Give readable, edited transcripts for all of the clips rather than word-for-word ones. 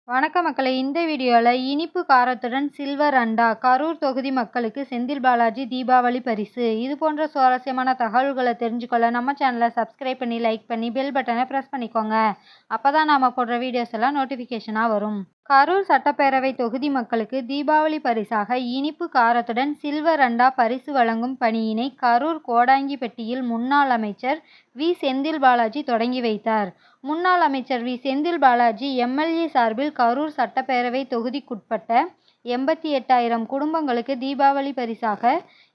வணக்கம் மக்களே, இந்த வீடியோவில் இனிப்பு காரத்துடன் சில்வர் அண்டா கரூர் தொகுதி மக்களுக்கு செந்தில் பாலாஜி தீபாவளி பரிசு. இது போன்ற சுவாரஸ்யமான தகவல்களை தெரிஞ்சுக்கொள்ள நம்ம சேனலை சப்ஸ்கிரைப் பண்ணி லைக் பண்ணி பெல் பட்டனை ப்ரெஸ் பண்ணிக்கோங்க. அப்போ தான் நாம் போடுற வீடியோஸ் எல்லாம் நோட்டிஃபிகேஷனாக வரும். கரூர் சட்டப்பேரவை தொகுதி மக்களுக்கு தீபாவளி பரிசாக இனிப்பு காரத்துடன் சில்வர் அண்டா பரிசு வழங்கும் பணியினை கரூர் கோடாங்கிப்பட்டியில் முன்னாள் அமைச்சர் வி. செந்தில் பாலாஜி தொடங்கி வைத்தார். முன்னாள் அமைச்சர் வி. செந்தில் பாலாஜி எம்எல்ஏ சார்பில் கரூர் சட்டப்பேரவை தொகுதிக்குட்பட்ட 88,000 குடும்பங்களுக்கு தீபாவளி பரிசாக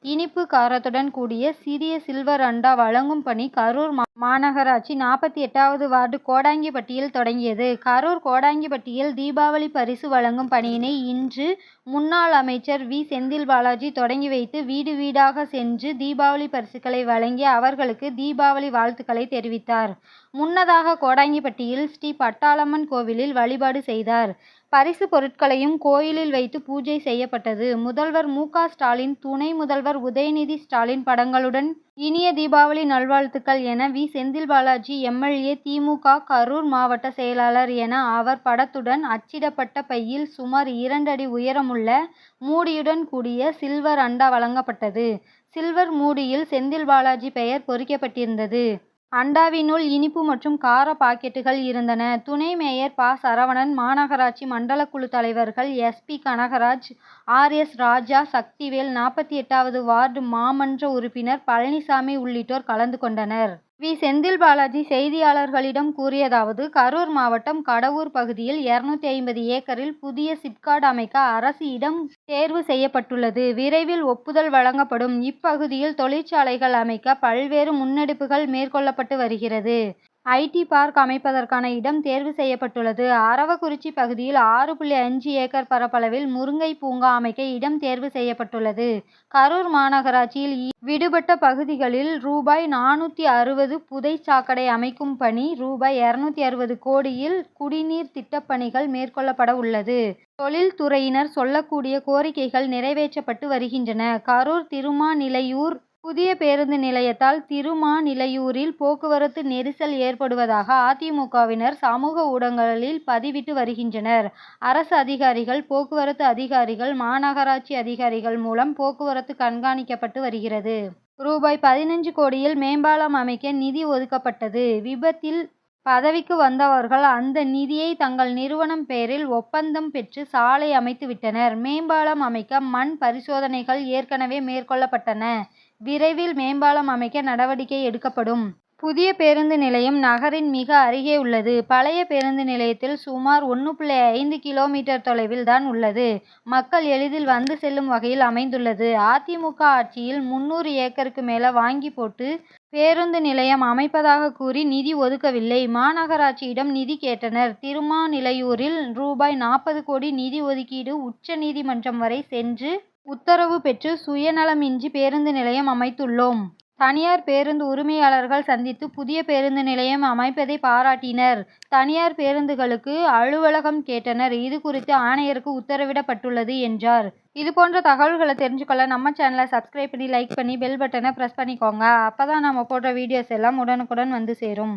இனிப்பு காரத்துடன் கூடிய சிறிய சில்வர் அண்டா வழங்கும் பணி கரூர் மாநகராட்சி 48வது வார்டு கோடாங்கிப்பட்டியில் தொடங்கியது. கரூர் கோடாங்கிப்பட்டியில் தீபாவளி பரிசு வழங்கும் பணியினை இன்று முன்னாள் அமைச்சர் வி. செந்தில் பாலாஜி தொடங்கி வைத்து வீடு வீடாக சென்று தீபாவளி பரிசுகளை வழங்கி அவர்களுக்கு தீபாவளி வாழ்த்துக்களை தெரிவித்தார். முன்னதாக கோடாங்கிப்பட்டியில் ஸ்ரீ பட்டாளம்மன் கோவிலில் வழிபாடு செய்தார். பரிசு பொருட்களையும் கோயிலில் வைத்து பூஜை செய்யப்பட்டது. முதல்வர் மு. க. ஸ்டாலின், துணை முதல்வர் உதயநிதி ஸ்டாலின் படங்களுடன் இனிய தீபாவளி நல்வாழ்த்துக்கள் என வி. செந்தில் பாலாஜி எம்எல்ஏ, திமுக கரூர் மாவட்ட செயலாளர் என அவர் படத்துடன் அச்சிடப்பட்ட பையில் சுமார் 2 அடி உயரமுள்ள மூடியுடன் கூடிய சில்வர் அண்டா வழங்கப்பட்டது. சில்வர் மூடியில் செந்தில் பாலாஜி பெயர் பொறிக்கப்பட்டிருந்தது. அண்டாவினுள் இனிப்பு மற்றும் கார பாக்கெட்டுகள் இருந்தன. துணை மேயர் ப. சரவணன், மாநகராட்சி மண்டல குழு தலைவர்கள் S. P. Kanagaraj, R. S. Raja, Sakthivel, 48வது வார்டு மாமன்ற உறுப்பினர் பழனிசாமி உள்ளிட்டோர் கலந்து கொண்டனர். வி. செந்தில் பாலாஜி செய்தியாளர்களிடம் கூறியதாவது: கரூர் மாவட்டம் கடவூர் பகுதியில் 250 ஏக்கரில் புதிய சிப்காட் அமைக்க அரசு இடம் தேர்வு செய்யப்பட்டுள்ளது. விரைவில் ஒப்புதல் வழங்கப்படும். இப்பகுதியில் தொழிற்சாலைகள் அமைக்க பல்வேறு முன்னெடுப்புகள் மேற்கொள்ளப்பட்டு வருகிறது. ஐடி பார்க் அமைப்பதற்கான இடம் தேர்வு செய்யப்பட்டுள்ளது. அரவக்குறிச்சி பகுதியில் 6.5 ஏக்கர் பரப்பளவில் முருங்கை பூங்கா அமைக்க இடம் தேர்வு செய்யப்பட்டுள்ளது. கரூர் மாநகராட்சியில் விடுபட்ட பகுதிகளில் ரூபாய் 460 புதை சாக்கடை அமைக்கும் பணி, ரூபாய் 260 கோடியில் குடிநீர் திட்டப்பணிகள் மேற்கொள்ளப்பட உள்ளது. தொழில்துறையினர் சொல்லக்கூடிய கோரிக்கைகள் நிறைவேற்றப்பட்டு வருகின்றன. கரூர் திருமாநிலையூர் புதிய பேருந்து நிலையத்தால் திருமாநிலையூரில் போக்குவரத்து நெரிசல் ஏற்படுவதாக அதிமுகவினர் சமூக ஊடகங்களில் பதிவிட்டு வருகின்றனர். அரசு அதிகாரிகள், போக்குவரத்து அதிகாரிகள், மாநகராட்சி அதிகாரிகள் மூலம் போக்குவரத்து கண்காணிக்கப்பட்டு வருகிறது. ரூபாய் 15 கோடியில் மேம்பாலம் அமைக்க நிதி ஒதுக்கப்பட்டது. விபத்தில் பதவிக்கு வந்தவர்கள் அந்த நிதியை தங்கள் நிறுவனம் பெயரில் ஒப்பந்தம் பெற்று சாலை அமைத்து விட்டனர். மேம்பாலம் அமைக்க மண் பரிசோதனைகள் ஏற்கனவே மேற்கொள்ளப்பட்டன. விரைவில் மேம்பாலம் அமைக்க நடவடிக்கை எடுக்கப்படும். புதிய பேருந்து நிலையம் நகரின் மிக அருகே உள்ளது. பழைய பேருந்து நிலையத்தில் சுமார் 1.5 கிலோமீட்டர் தொலைவில் தான் உள்ளது. மக்கள் எளிதில் வந்து செல்லும் வகையில் அமைந்துள்ளது. அதிமுக ஆட்சியில் 300 ஏக்கருக்கு மேல வாங்கி போட்டு பேருந்து நிலையம் அமைப்பதாக கூறி நிதி ஒதுக்கவில்லை. மாநகராட்சியிடம் நிதி கேட்டனர். திருமாநிலையூரில் ரூபாய் 40 கோடி நிதி ஒதுக்கீடு உச்ச நீதிமன்றம் வரை சென்று உத்தரவு பெற்று சுயநலமின்றி பேருந்து நிலையம் அமைத்துள்ளோம். தனியார் பேருந்து உரிமையாளர்கள் சந்தித்து புதிய பேருந்து நிலையம் அமைப்பதை பாராட்டினர். தனியார் பேருந்துகளுக்கு அலுவலகம் கேட்டனர். இது குறித்து ஆணையருக்கு உத்தரவிடப்பட்டுள்ளது என்றார். இது போன்ற தகவல்களை தெரிஞ்சுக்கொள்ள நம்ம சேனலை சப்ஸ்கிரைப் பண்ணி லைக் பண்ணி பெல் பட்டனை ப்ரெஸ் பண்ணிக்கோங்க. அப்போ தான் நம்ம போடுற வீடியோஸ் எல்லாம் உடனுக்குடன் வந்து சேரும்.